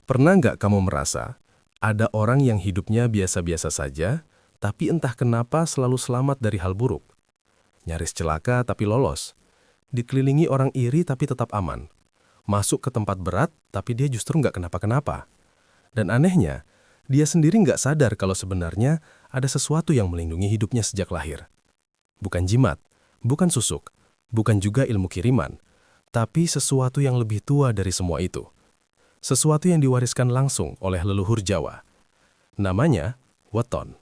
Pernah nggak kamu merasa, ada orang yang hidupnya biasa-biasa saja, tapi entah kenapa selalu selamat dari hal buruk? Nyaris celaka tapi lolos. Dikelilingi orang iri tapi tetap aman. Masuk ke tempat berat tapi dia justru nggak kenapa-kenapa. Dan anehnya, dia sendiri nggak sadar kalau sebenarnya ada sesuatu yang melindungi hidupnya sejak lahir. Bukan jimat, bukan susuk, bukan juga ilmu kiriman, tapi sesuatu yang lebih tua dari semua itu. Sesuatu yang diwariskan langsung oleh leluhur Jawa. Namanya weton.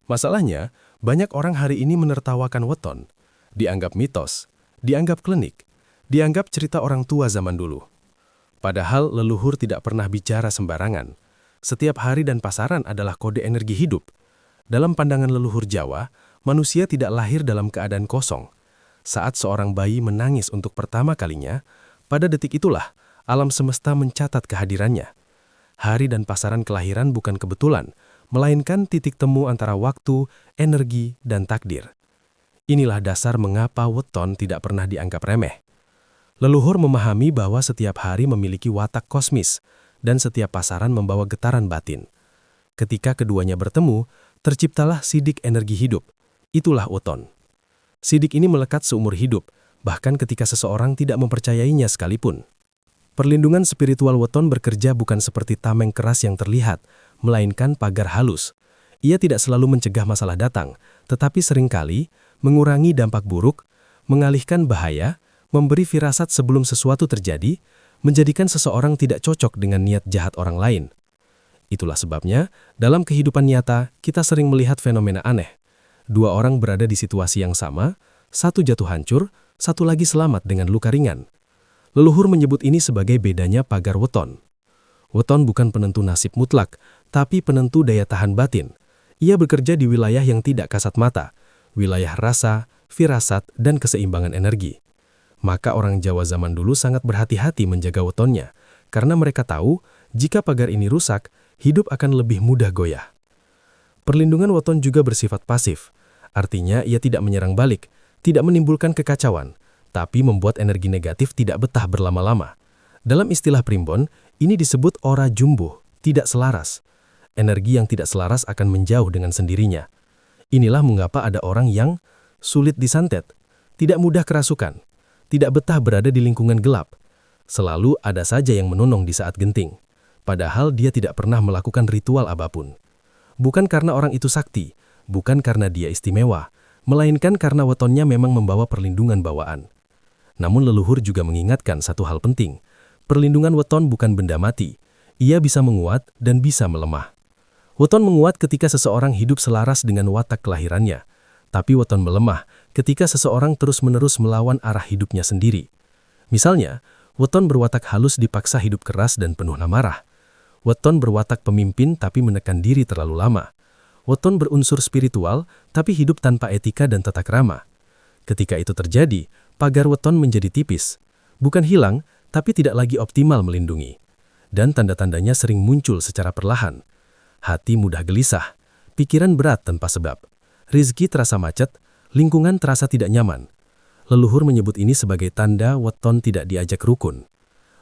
Masalahnya, banyak orang hari ini menertawakan weton. Dianggap mitos, dianggap klinik, dianggap cerita orang tua zaman dulu. Padahal leluhur tidak pernah bicara sembarangan. Setiap hari dan pasaran adalah kode energi hidup. Dalam pandangan leluhur Jawa, manusia tidak lahir dalam keadaan kosong. Saat seorang bayi menangis untuk pertama kalinya, pada detik itulah alam semesta mencatat kehadirannya. Hari dan pasaran kelahiran bukan kebetulan, melainkan titik temu antara waktu, energi, dan takdir. Inilah dasar mengapa weton tidak pernah dianggap remeh. Leluhur memahami bahwa setiap hari memiliki watak kosmis, dan setiap pasaran membawa getaran batin. Ketika keduanya bertemu, terciptalah sidik energi hidup. Itulah weton. Sidik ini melekat seumur hidup, bahkan ketika seseorang tidak mempercayainya sekalipun. Perlindungan spiritual weton bekerja bukan seperti tameng keras yang terlihat, melainkan pagar halus. Ia tidak selalu mencegah masalah datang, tetapi seringkali mengurangi dampak buruk, mengalihkan bahaya, memberi firasat sebelum sesuatu terjadi, menjadikan seseorang tidak cocok dengan niat jahat orang lain. Itulah sebabnya, dalam kehidupan nyata, kita sering melihat fenomena aneh. Dua orang berada di situasi yang sama, satu jatuh hancur, satu lagi selamat dengan luka ringan. Leluhur menyebut ini sebagai bedanya pagar weton. Weton bukan penentu nasib mutlak, tapi penentu daya tahan batin. Ia bekerja di wilayah yang tidak kasat mata, wilayah rasa, firasat, dan keseimbangan energi. Maka orang Jawa zaman dulu sangat berhati-hati menjaga wetonnya, karena mereka tahu jika pagar ini rusak, hidup akan lebih mudah goyah. Perlindungan weton juga bersifat pasif, artinya ia tidak menyerang balik, tidak menimbulkan kekacauan, tapi membuat energi negatif tidak betah berlama-lama. Dalam istilah primbon, ini disebut ora jumbuh, tidak selaras. Energi yang tidak selaras akan menjauh dengan sendirinya. Inilah mengapa ada orang yang sulit disantet, tidak mudah kerasukan, tidak betah berada di lingkungan gelap. Selalu ada saja yang menunong di saat genting, padahal dia tidak pernah melakukan ritual apapun. Bukan karena orang itu sakti, bukan karena dia istimewa, melainkan karena wetonnya memang membawa perlindungan bawaan. Namun leluhur juga mengingatkan satu hal penting. Perlindungan weton bukan benda mati. Ia bisa menguat dan bisa melemah. Weton menguat ketika seseorang hidup selaras dengan watak kelahirannya. Tapi weton melemah ketika seseorang terus-menerus melawan arah hidupnya sendiri. Misalnya, weton berwatak halus dipaksa hidup keras dan penuh amarah. Weton berwatak pemimpin tapi menekan diri terlalu lama. Weton berunsur spiritual tapi hidup tanpa etika dan tata krama. Ketika itu terjadi, pagar weton menjadi tipis. Bukan hilang, tapi tidak lagi optimal melindungi. Dan tanda-tandanya sering muncul secara perlahan. Hati mudah gelisah, pikiran berat tanpa sebab. Rizki terasa macet, lingkungan terasa tidak nyaman. Leluhur menyebut ini sebagai tanda weton tidak diajak rukun.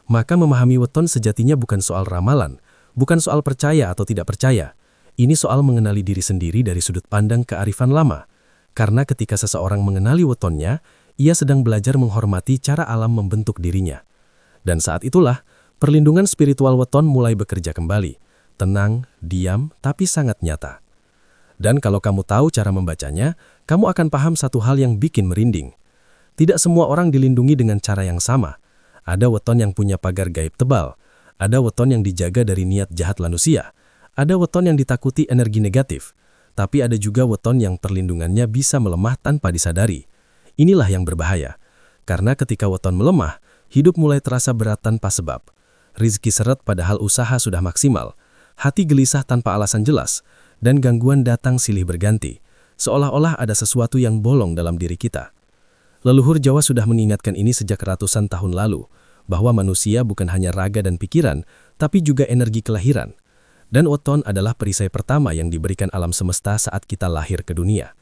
Maka memahami weton sejatinya bukan soal ramalan, bukan soal percaya atau tidak percaya. Ini soal mengenali diri sendiri dari sudut pandang kearifan lama. Karena ketika seseorang mengenali wetonnya, ia sedang belajar menghormati cara alam membentuk dirinya. Dan saat itulah, perlindungan spiritual weton mulai bekerja kembali. Tenang, diam, tapi sangat nyata. Dan kalau kamu tahu cara membacanya, kamu akan paham satu hal yang bikin merinding. Tidak semua orang dilindungi dengan cara yang sama. Ada weton yang punya pagar gaib tebal. Ada weton yang dijaga dari niat jahat manusia. Ada weton yang ditakuti energi negatif. Tapi ada juga weton yang perlindungannya bisa melemah tanpa disadari. Inilah yang berbahaya. Karena ketika weton melemah, hidup mulai terasa berat tanpa sebab. Rizki seret padahal usaha sudah maksimal. Hati gelisah tanpa alasan jelas. Dan gangguan datang silih berganti. Seolah-olah ada sesuatu yang bolong dalam diri kita. Leluhur Jawa sudah mengingatkan ini sejak ratusan tahun lalu. Bahwa manusia bukan hanya raga dan pikiran, tapi juga energi kelahiran. Dan weton adalah perisai pertama yang diberikan alam semesta saat kita lahir ke dunia.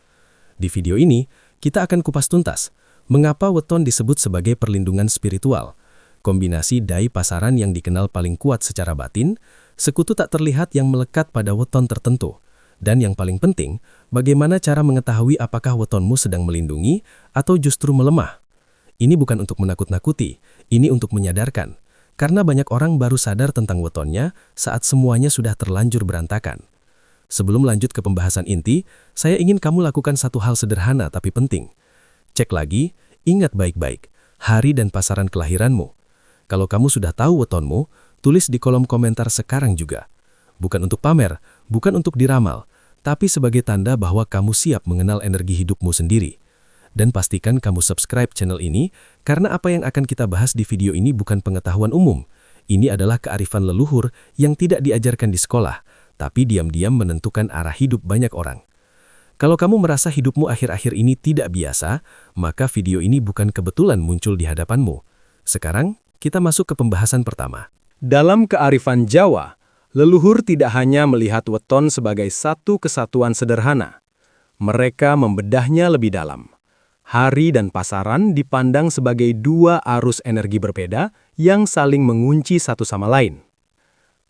Di video ini, kita akan kupas tuntas, mengapa weton disebut sebagai perlindungan spiritual. Kombinasi dai pasaran yang dikenal paling kuat secara batin, sekutu tak terlihat yang melekat pada weton tertentu. Dan yang paling penting, bagaimana cara mengetahui apakah wetonmu sedang melindungi atau justru melemah. Ini bukan untuk menakut-nakuti, ini untuk menyadarkan. Karena banyak orang baru sadar tentang wetonnya saat semuanya sudah terlanjur berantakan. Sebelum lanjut ke pembahasan inti, saya ingin kamu lakukan satu hal sederhana tapi penting. Cek lagi, ingat baik-baik, hari dan pasaran kelahiranmu. Kalau kamu sudah tahu wetonmu, tulis di kolom komentar sekarang juga. Bukan untuk pamer, bukan untuk diramal, tapi sebagai tanda bahwa kamu siap mengenal energi hidupmu sendiri. Dan pastikan kamu subscribe channel ini, karena apa yang akan kita bahas di video ini bukan pengetahuan umum. Ini adalah kearifan leluhur yang tidak diajarkan di sekolah, tapi diam-diam menentukan arah hidup banyak orang. Kalau kamu merasa hidupmu akhir-akhir ini tidak biasa, maka video ini bukan kebetulan muncul di hadapanmu. Sekarang, kita masuk ke pembahasan pertama. Dalam kearifan Jawa, leluhur tidak hanya melihat weton sebagai satu kesatuan sederhana. Mereka membedahnya lebih dalam. Hari dan pasaran dipandang sebagai dua arus energi berbeda yang saling mengunci satu sama lain.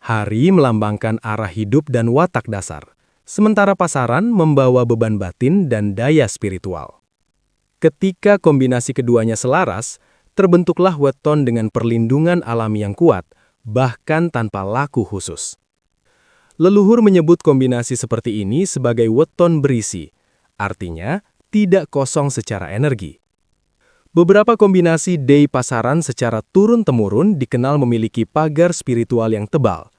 Hari melambangkan arah hidup dan watak dasar, sementara pasaran membawa beban batin dan daya spiritual. Ketika kombinasi keduanya selaras, terbentuklah weton dengan perlindungan alami yang kuat, bahkan tanpa laku khusus. Leluhur menyebut kombinasi seperti ini sebagai weton berisi, artinya tidak kosong secara energi. Beberapa kombinasi dai pasaran secara turun-temurun dikenal memiliki pagar spiritual yang tebal.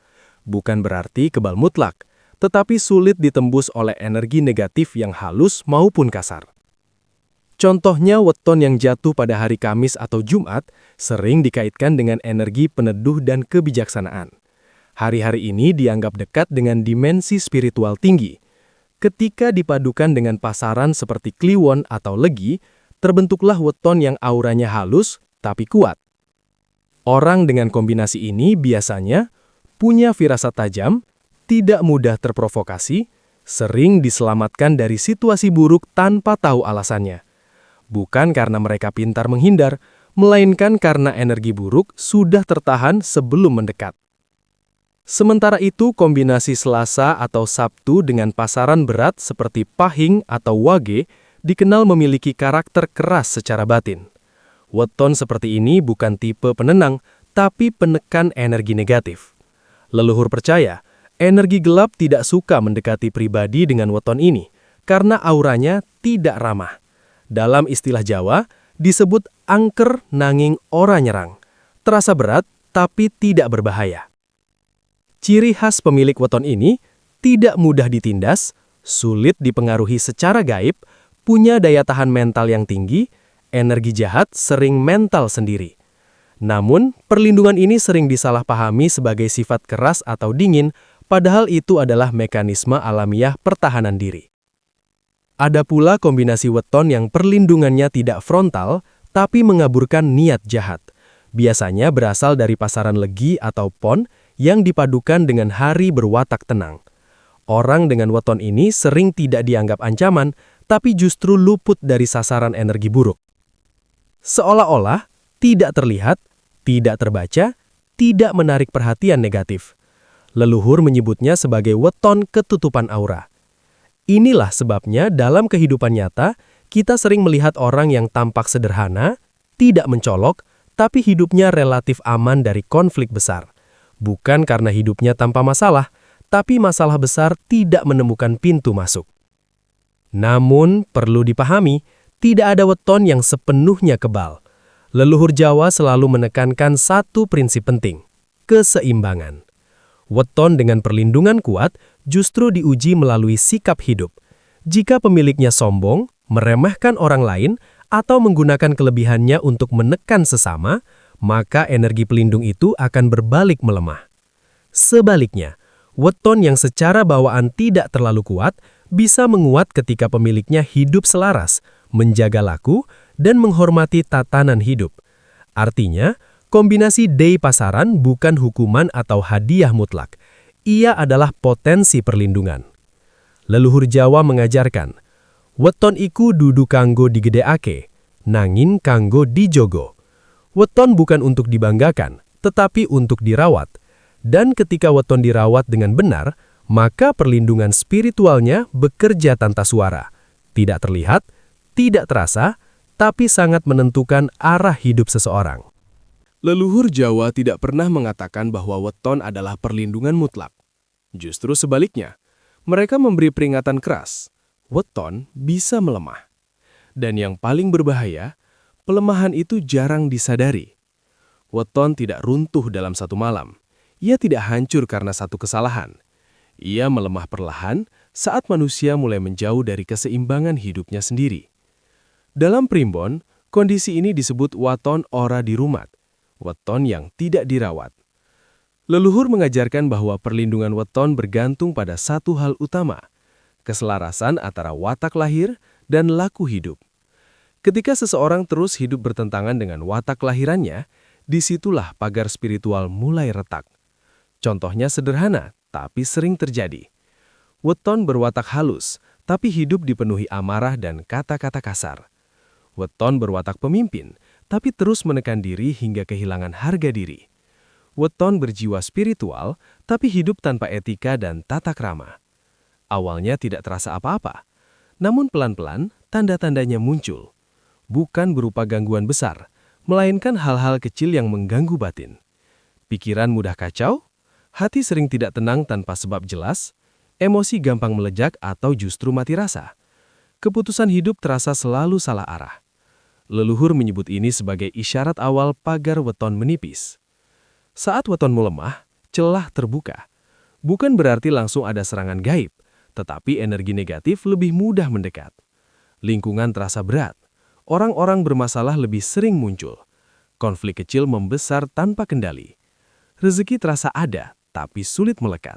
Bukan berarti kebal mutlak, tetapi sulit ditembus oleh energi negatif yang halus maupun kasar. Contohnya weton yang jatuh pada hari Kamis atau Jumat sering dikaitkan dengan energi peneduh dan kebijaksanaan. Hari-hari ini dianggap dekat dengan dimensi spiritual tinggi. Ketika dipadukan dengan pasaran seperti Kliwon atau Legi, terbentuklah weton yang auranya halus tapi kuat. Orang dengan kombinasi ini biasanya punya firasat tajam, tidak mudah terprovokasi, sering diselamatkan dari situasi buruk tanpa tahu alasannya. Bukan karena mereka pintar menghindar, melainkan karena energi buruk sudah tertahan sebelum mendekat. Sementara itu, kombinasi Selasa atau Sabtu dengan pasaran berat seperti Pahing atau Wage dikenal memiliki karakter keras secara batin. Weton seperti ini bukan tipe penenang, tapi penekan energi negatif. Leluhur percaya, energi gelap tidak suka mendekati pribadi dengan weton ini, karena auranya tidak ramah. Dalam istilah Jawa, disebut angker nanging ora nyerang. Terasa berat, tapi tidak berbahaya. Ciri khas pemilik weton ini, tidak mudah ditindas, sulit dipengaruhi secara gaib, punya daya tahan mental yang tinggi, energi jahat sering mental sendiri. Namun, perlindungan ini sering disalahpahami sebagai sifat keras atau dingin, padahal itu adalah mekanisme alamiah pertahanan diri. Ada pula kombinasi weton yang perlindungannya tidak frontal, tapi mengaburkan niat jahat. Biasanya berasal dari pasaran Legi atau Pon yang dipadukan dengan hari berwatak tenang. Orang dengan weton ini sering tidak dianggap ancaman, tapi justru luput dari sasaran energi buruk. Seolah-olah tidak terlihat, tidak terbaca, tidak menarik perhatian negatif. Leluhur menyebutnya sebagai weton ketutupan aura. Inilah sebabnya dalam kehidupan nyata, kita sering melihat orang yang tampak sederhana, tidak mencolok, tapi hidupnya relatif aman dari konflik besar. Bukan karena hidupnya tanpa masalah, tapi masalah besar tidak menemukan pintu masuk. Namun, perlu dipahami, tidak ada weton yang sepenuhnya kebal. Leluhur Jawa selalu menekankan satu prinsip penting, keseimbangan. Weton dengan perlindungan kuat justru diuji melalui sikap hidup. Jika pemiliknya sombong, meremehkan orang lain, atau menggunakan kelebihannya untuk menekan sesama, maka energi pelindung itu akan berbalik melemah. Sebaliknya, weton yang secara bawaan tidak terlalu kuat bisa menguat ketika pemiliknya hidup selaras, menjaga laku, dan menghormati tatanan hidup. Artinya, kombinasi dai pasaran bukan hukuman atau hadiah mutlak. Ia adalah potensi perlindungan. Leluhur Jawa mengajarkan, weton iku dudu kanggo digedekake, nangin kanggo dijogo. Weton bukan untuk dibanggakan, tetapi untuk dirawat. Dan ketika weton dirawat dengan benar, maka perlindungan spiritualnya bekerja tanpa suara. Tidak terlihat, tidak terasa, tapi sangat menentukan arah hidup seseorang. Leluhur Jawa tidak pernah mengatakan bahwa weton adalah perlindungan mutlak. Justru sebaliknya, mereka memberi peringatan keras. Weton bisa melemah. Dan yang paling berbahaya, pelemahan itu jarang disadari. Weton tidak runtuh dalam satu malam. Ia tidak hancur karena satu kesalahan. Ia melemah perlahan saat manusia mulai menjauh dari keseimbangan hidupnya sendiri. Dalam primbon, kondisi ini disebut waton ora dirumat, weton yang tidak dirawat. Leluhur mengajarkan bahwa perlindungan weton bergantung pada satu hal utama, keselarasan antara watak lahir dan laku hidup. Ketika seseorang terus hidup bertentangan dengan watak kelahirannya, disitulah pagar spiritual mulai retak. Contohnya sederhana, tapi sering terjadi. Weton berwatak halus, tapi hidup dipenuhi amarah dan kata-kata kasar. Weton berwatak pemimpin, tapi terus menekan diri hingga kehilangan harga diri. Weton berjiwa spiritual, tapi hidup tanpa etika dan tata krama. Awalnya tidak terasa apa-apa, namun pelan-pelan tanda-tandanya muncul. Bukan berupa gangguan besar, melainkan hal-hal kecil yang mengganggu batin. Pikiran mudah kacau, hati sering tidak tenang tanpa sebab jelas, emosi gampang melejak atau justru mati rasa. Keputusan hidup terasa selalu salah arah. Leluhur menyebut ini sebagai isyarat awal pagar weton menipis. Saat weton melemah, celah terbuka. Bukan berarti langsung ada serangan gaib, tetapi energi negatif lebih mudah mendekat. Lingkungan terasa berat. Orang-orang bermasalah lebih sering muncul. Konflik kecil membesar tanpa kendali. Rezeki terasa ada, tapi sulit melekat.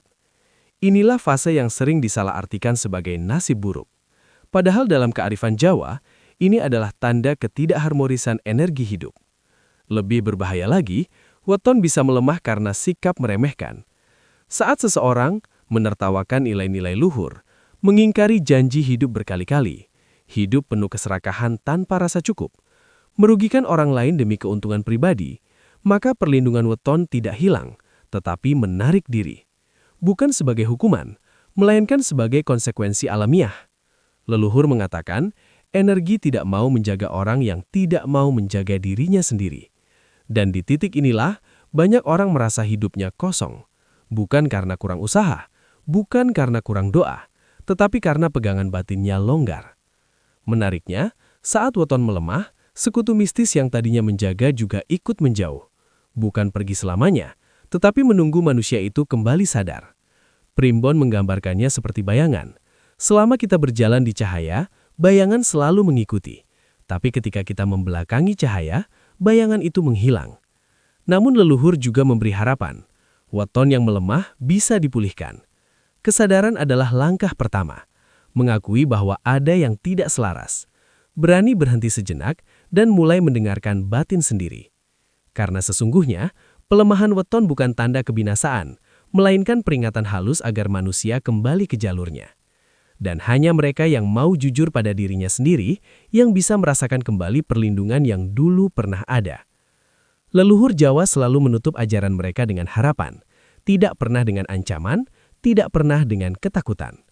Inilah fase yang sering disalahartikan sebagai nasib buruk. Padahal dalam kearifan Jawa, ini adalah tanda ketidakharmonisan energi hidup. Lebih berbahaya lagi, weton bisa melemah karena sikap meremehkan. Saat seseorang menertawakan nilai-nilai luhur, mengingkari janji hidup berkali-kali, hidup penuh keserakahan tanpa rasa cukup, merugikan orang lain demi keuntungan pribadi, maka perlindungan weton tidak hilang, tetapi menarik diri. Bukan sebagai hukuman, melainkan sebagai konsekuensi alamiah. Leluhur mengatakan, energi tidak mau menjaga orang yang tidak mau menjaga dirinya sendiri. Dan di titik inilah, banyak orang merasa hidupnya kosong. Bukan karena kurang usaha, bukan karena kurang doa, tetapi karena pegangan batinnya longgar. Menariknya, saat weton melemah, sekutu mistis yang tadinya menjaga juga ikut menjauh. Bukan pergi selamanya, tetapi menunggu manusia itu kembali sadar. Primbon menggambarkannya seperti bayangan. Selama kita berjalan di cahaya, bayangan selalu mengikuti. Tapi ketika kita membelakangi cahaya, bayangan itu menghilang. Namun leluhur juga memberi harapan. Weton yang melemah bisa dipulihkan. Kesadaran adalah langkah pertama. Mengakui bahwa ada yang tidak selaras. Berani berhenti sejenak dan mulai mendengarkan batin sendiri. Karena sesungguhnya, pelemahan weton bukan tanda kebinasaan, melainkan peringatan halus agar manusia kembali ke jalurnya. Dan hanya mereka yang mau jujur pada dirinya sendiri yang bisa merasakan kembali perlindungan yang dulu pernah ada. Leluhur Jawa selalu menutup ajaran mereka dengan harapan, tidak pernah dengan ancaman, tidak pernah dengan ketakutan.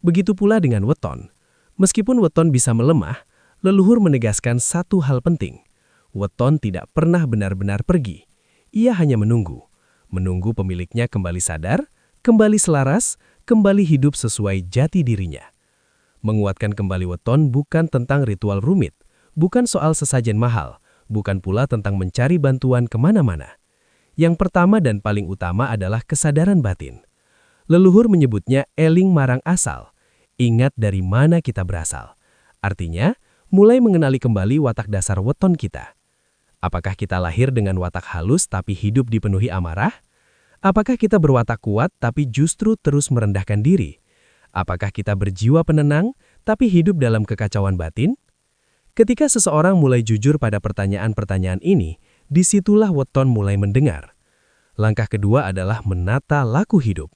Begitu pula dengan weton. Meskipun weton bisa melemah, leluhur menegaskan satu hal penting. Weton tidak pernah benar-benar pergi. Ia hanya menunggu. Menunggu pemiliknya kembali sadar, kembali selaras, kembali hidup sesuai jati dirinya. Menguatkan kembali weton bukan tentang ritual rumit, bukan soal sesajen mahal, bukan pula tentang mencari bantuan kemana-mana. Yang pertama dan paling utama adalah kesadaran batin. Leluhur menyebutnya eling marang asal, ingat dari mana kita berasal. Artinya, mulai mengenali kembali watak dasar weton kita. Apakah kita lahir dengan watak halus tapi hidup dipenuhi amarah? Apakah kita berwatak kuat tapi justru terus merendahkan diri? Apakah kita berjiwa penenang tapi hidup dalam kekacauan batin? Ketika seseorang mulai jujur pada pertanyaan-pertanyaan ini, disitulah weton mulai mendengar. Langkah kedua adalah menata laku hidup.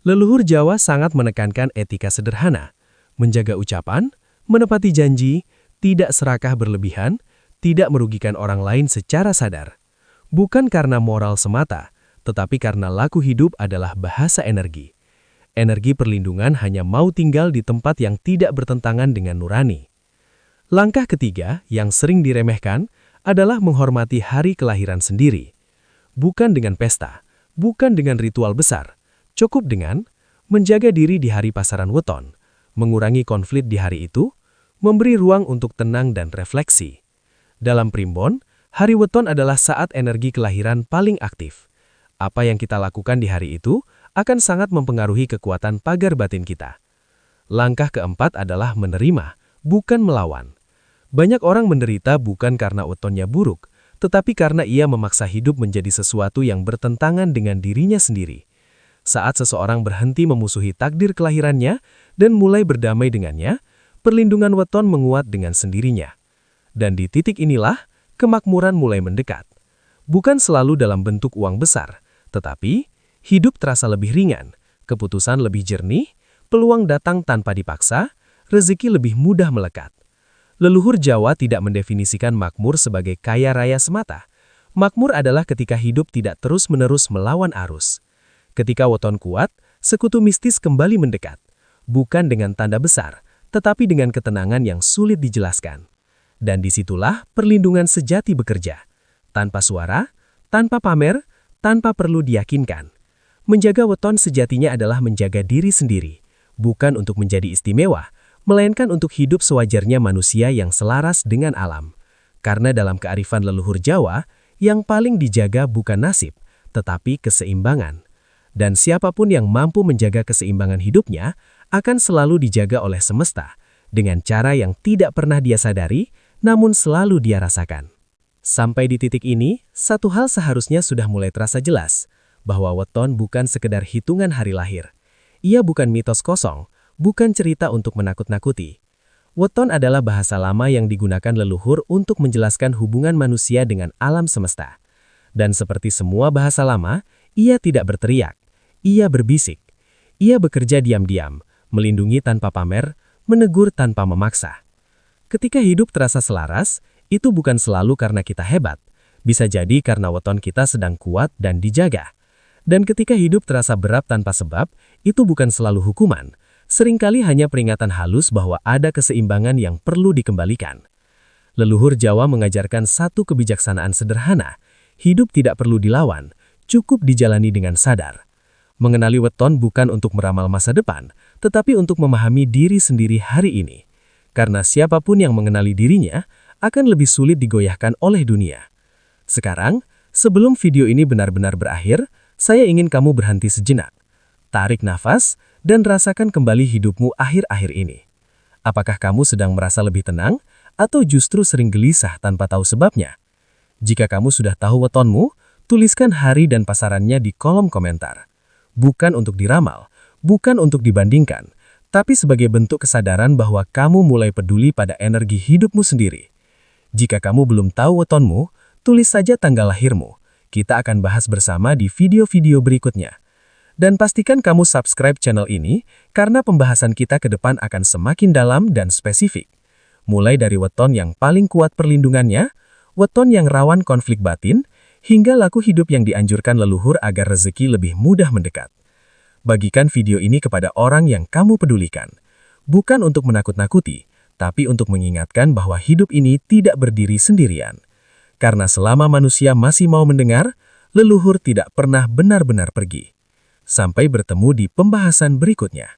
Leluhur Jawa sangat menekankan etika sederhana, menjaga ucapan, menepati janji, tidak serakah berlebihan, tidak merugikan orang lain secara sadar. Bukan karena moral semata, tetapi karena laku hidup adalah bahasa energi. Energi perlindungan hanya mau tinggal di tempat yang tidak bertentangan dengan nurani. Langkah ketiga yang sering diremehkan adalah menghormati hari kelahiran sendiri. Bukan dengan pesta, bukan dengan ritual besar, cukup dengan menjaga diri di hari pasaran weton, mengurangi konflik di hari itu, memberi ruang untuk tenang dan refleksi. Dalam primbon, hari weton adalah saat energi kelahiran paling aktif. Apa yang kita lakukan di hari itu akan sangat mempengaruhi kekuatan pagar batin kita. Langkah keempat adalah menerima, bukan melawan. Banyak orang menderita bukan karena wetonnya buruk, tetapi karena ia memaksa hidup menjadi sesuatu yang bertentangan dengan dirinya sendiri. Saat seseorang berhenti memusuhi takdir kelahirannya dan mulai berdamai dengannya, perlindungan weton menguat dengan sendirinya. Dan di titik inilah, kemakmuran mulai mendekat. Bukan selalu dalam bentuk uang besar, tetapi hidup terasa lebih ringan, keputusan lebih jernih, peluang datang tanpa dipaksa, rezeki lebih mudah melekat. Leluhur Jawa tidak mendefinisikan makmur sebagai kaya raya semata. Makmur adalah ketika hidup tidak terus-menerus melawan arus. Ketika weton kuat, sekutu mistis kembali mendekat. Bukan dengan tanda besar, tetapi dengan ketenangan yang sulit dijelaskan. Dan disitulah perlindungan sejati bekerja. Tanpa suara, tanpa pamer, tanpa perlu diyakinkan. Menjaga weton sejatinya adalah menjaga diri sendiri, bukan untuk menjadi istimewa, melainkan untuk hidup sewajarnya manusia yang selaras dengan alam. Karena dalam kearifan leluhur Jawa, yang paling dijaga bukan nasib, tetapi keseimbangan. Dan siapapun yang mampu menjaga keseimbangan hidupnya, akan selalu dijaga oleh semesta, dengan cara yang tidak pernah dia sadari, namun selalu dia rasakan. Sampai di titik ini, satu hal seharusnya sudah mulai terasa jelas, bahwa weton bukan sekedar hitungan hari lahir. Ia bukan mitos kosong, bukan cerita untuk menakut-nakuti. Weton adalah bahasa lama yang digunakan leluhur untuk menjelaskan hubungan manusia dengan alam semesta. Dan seperti semua bahasa lama, ia tidak berteriak, ia berbisik. Ia bekerja diam-diam, melindungi tanpa pamer, menegur tanpa memaksa. Ketika hidup terasa selaras, itu bukan selalu karena kita hebat. Bisa jadi karena weton kita sedang kuat dan dijaga. Dan ketika hidup terasa berat tanpa sebab, itu bukan selalu hukuman. Seringkali hanya peringatan halus bahwa ada keseimbangan yang perlu dikembalikan. Leluhur Jawa mengajarkan satu kebijaksanaan sederhana. Hidup tidak perlu dilawan, cukup dijalani dengan sadar. Mengenali weton bukan untuk meramal masa depan, tetapi untuk memahami diri sendiri hari ini. Karena siapapun yang mengenali dirinya, akan lebih sulit digoyahkan oleh dunia. Sekarang, sebelum video ini benar-benar berakhir, saya ingin kamu berhenti sejenak. Tarik nafas dan rasakan kembali hidupmu akhir-akhir ini. Apakah kamu sedang merasa lebih tenang atau justru sering gelisah tanpa tahu sebabnya? Jika kamu sudah tahu wetonmu, tuliskan hari dan pasarannya di kolom komentar. Bukan untuk diramal, bukan untuk dibandingkan, tapi sebagai bentuk kesadaran bahwa kamu mulai peduli pada energi hidupmu sendiri. Jika kamu belum tahu wetonmu, tulis saja tanggal lahirmu. Kita akan bahas bersama di video-video berikutnya. Dan pastikan kamu subscribe channel ini, karena pembahasan kita ke depan akan semakin dalam dan spesifik. Mulai dari weton yang paling kuat perlindungannya, weton yang rawan konflik batin, hingga laku hidup yang dianjurkan leluhur agar rezeki lebih mudah mendekat. Bagikan video ini kepada orang yang kamu pedulikan. Bukan untuk menakut-nakuti, tapi untuk mengingatkan bahwa hidup ini tidak berdiri sendirian. Karena selama manusia masih mau mendengar, leluhur tidak pernah benar-benar pergi. Sampai bertemu di pembahasan berikutnya.